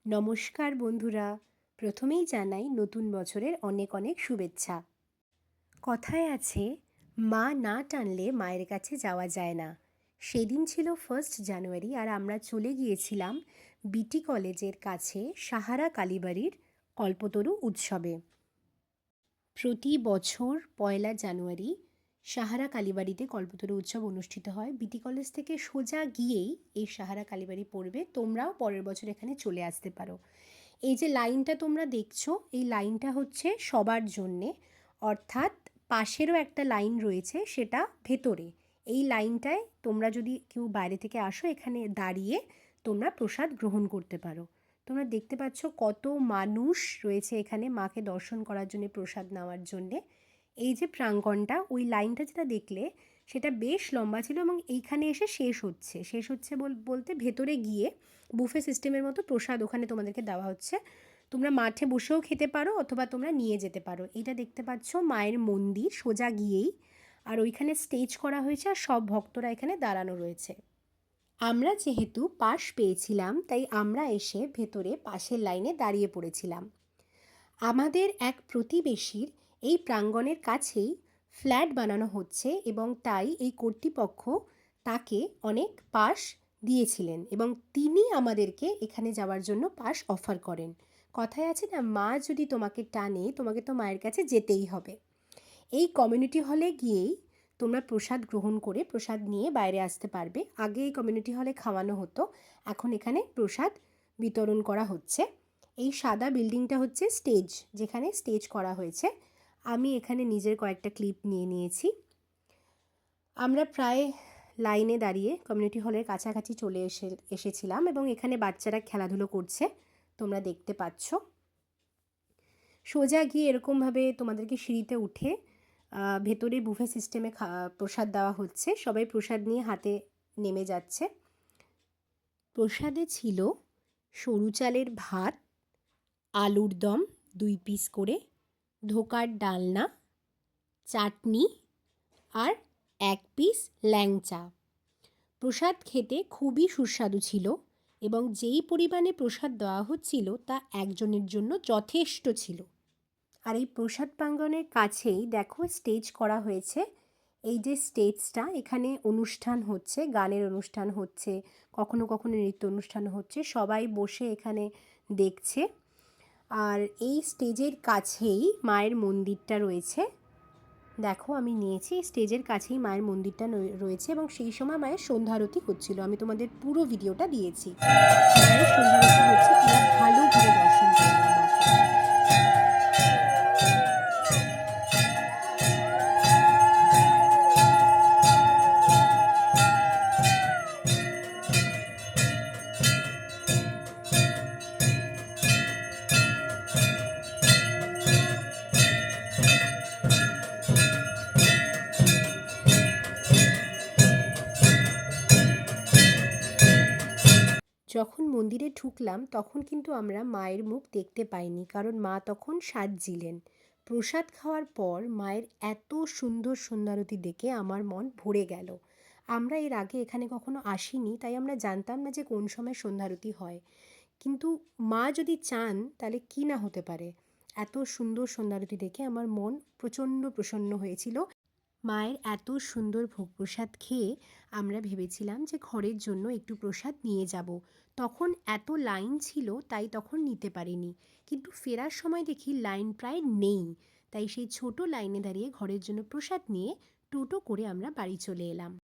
নমস্কার বন্ধুরা, প্রথমেই জানাই নতুন বছরের অনেক অনেক শুভেচ্ছা। কথায় আছে, মা না টানলে মায়ের কাছে যাওয়া যায় না। সেদিন ছিল 1 জানুয়ারি আর আমরা চলে গিয়েছিলাম বিটি কলেজের কাছে সাহারা কালীবাড়ির কল্পতরু উৎসবে। প্রতি বছর 1 জানুয়ারি সাহারা কালীবাড়িতে কল্পতরু উৎসব অনুষ্ঠিত হয়। বিটি কলেজ থেকে সোজা গিয়েই এই সাহারা কালীবাড়ি পড়বে। তোমরাও পরের বছর এখানে চলে আসতে পারো। এই যে লাইনটা তোমরা দেখছো, এই লাইনটা হচ্ছে সবার জন্যে, অর্থাৎ পাশেরও একটা লাইন রয়েছে, সেটা ভেতরে। এই লাইনটায় তোমরা যদি কেউ বাইরে থেকে আসো, এখানে দাঁড়িয়ে তোমরা প্রসাদ গ্রহণ করতে পারো। তোমরা দেখতে পাচ্ছ কত মানুষ রয়েছে এখানে মাকে দর্শন করার জন্য, প্রসাদ নেওয়ার জন্যে। এই যে প্রাঙ্গণটা, ওই লাইনটা যেটা দেখলে সেটা বেশ লম্বা ছিল এবং এইখানে এসে শেষ হচ্ছে বলতে ভেতরে গিয়ে বুফে সিস্টেমের মতো প্রসাদ ওখানে তোমাদেরকে দেওয়া হচ্ছে। তোমরা মাঠে বসেও খেতে পারো অথবা তোমরা নিয়ে যেতে পারো। এইটা দেখতে পাচ্ছ মায়ের মন্দির সোজা গিয়েই, আর ওইখানে স্টেজ করা হয়েছে আর সব ভক্তরা এখানে দাঁড়ানো রয়েছে। আমরা যেহেতু পাশ পেয়েছিলাম তাই আমরা এসে ভেতরে পাশের লাইনে দাঁড়িয়ে পড়েছিলাম। আমাদের এক প্রতিবেশীর এই প্রাঙ্গণের কাছেই ফ্ল্যাট বানানো হচ্ছে এবং তাই এই কর্তৃপক্ষ তাকে অনেক পাস দিয়েছিলেন এবং তিনি আমাদেরকে এখানে যাওয়ার জন্য পাস অফার করেন। কথায় আছে না, মা যদি তোমাকে টানে তোমাকে তো মায়ের কাছে যেতেই হবে। এই কমিউনিটি হলে গিয়েই তোমরা প্রসাদ গ্রহণ করে প্রসাদ নিয়ে বাইরে আসতে পারবে। আগে এই কমিউনিটি হলে খাওয়ানো হতো, এখন এখানে প্রসাদ বিতরণ করা হচ্ছে। এই সাদা বিল্ডিংটা হচ্ছে স্টেজ, যেখানে স্টেজ করা হয়েছে। আমি এখানে নিজের কয়েকটা ক্লিপ নিয়ে নিয়েছি। আমরা প্রায় লাইনে দাঁড়িয়ে কমিউনিটি হলের কাছাকাছি চলে এসেছিলাম এবং এখানে বাচ্চারা খেলাধুলো করছে, তোমরা দেখতে পাচ্ছ। সোজা গিয়ে এরকমভাবে তোমাদেরকে সিঁড়িতে উঠে ভেতরে বুফে সিস্টেমে প্রসাদ দেওয়া হচ্ছে। সবাই প্রসাদ নিয়ে হাতে নেমে যাচ্ছে। প্রসাদে ছিল সরু চালের ভাত, আলুর দম 2 পিস করে, ধোকার ডালনা, চাটনি আর 1 পিস ল্যাংচা। প্রসাদ খেতে খুবই সুস্বাদু ছিল এবং যেই পরিমাণে প্রসাদ দেওয়া হচ্ছিল তা একজনের জন্য যথেষ্ট ছিল। আর এই প্রসাদ প্রাঙ্গণের কাছেই দেখো স্টেজ করা হয়েছে। এই যে স্টেজটা, এখানে অনুষ্ঠান হচ্ছে, গানের অনুষ্ঠান হচ্ছে, কখনো কখনো নৃত্য অনুষ্ঠান হচ্ছে, সবাই বসে এখানে দেখছে। আর এই স্টেজের কাছেই মায়ের মন্দিরটা রয়েছে। দেখো আমি নিয়েছি, স্টেজের কাছেই মায়ের মন্দিরটা রয়েছে এবং সেই সময় মায়ের সন্ধ্যারতি হচ্ছিল। আমি তোমাদের পুরো ভিডিওটা দিয়েছি। মায়ের সন্ধ্যারতি হচ্ছে, তোমরা ভালোভাবে দর্শন করে নাও মাকে। যখন মন্দিরে ঢুকলাম তখন কিন্তু আমরা মায়ের মুখ দেখতে পাইনি, কারণ মা তখন সাজছিলেন। প্রসাদ খাওয়ার পর মায়ের এত সুন্দর সন্ধ্যারতি দেখে আমার মন ভরে গেল। আমরা এর আগে এখানে কখনো আসিনি, তাই আমরা জানতাম না যে কোন সময় সন্ধ্যারতি হয়। কিন্তু মা যদি চান তাহলে কি না হতে পারে। এত সুন্দর সন্ধ্যারতি দেখে আমার মন প্রচণ্ড প্রসন্ন হয়েছিল। মায়ের এত সুন্দর ভোগ প্রসাদ খেয়ে আমরা ভেবেছিলাম যে ঘরের জন্য একটু প্রসাদ নিয়ে যাব। তখন এত লাইন ছিল তাই তখন নিতে পারিনি, কিন্তু ফেরার সময় দেখি লাইন প্রায় নেই। তাই সেই ছোট লাইনে দাঁড়িয়ে ঘরের জন্য প্রসাদ নিয়ে টোটো করে আমরা বাড়ি চলে এলাম।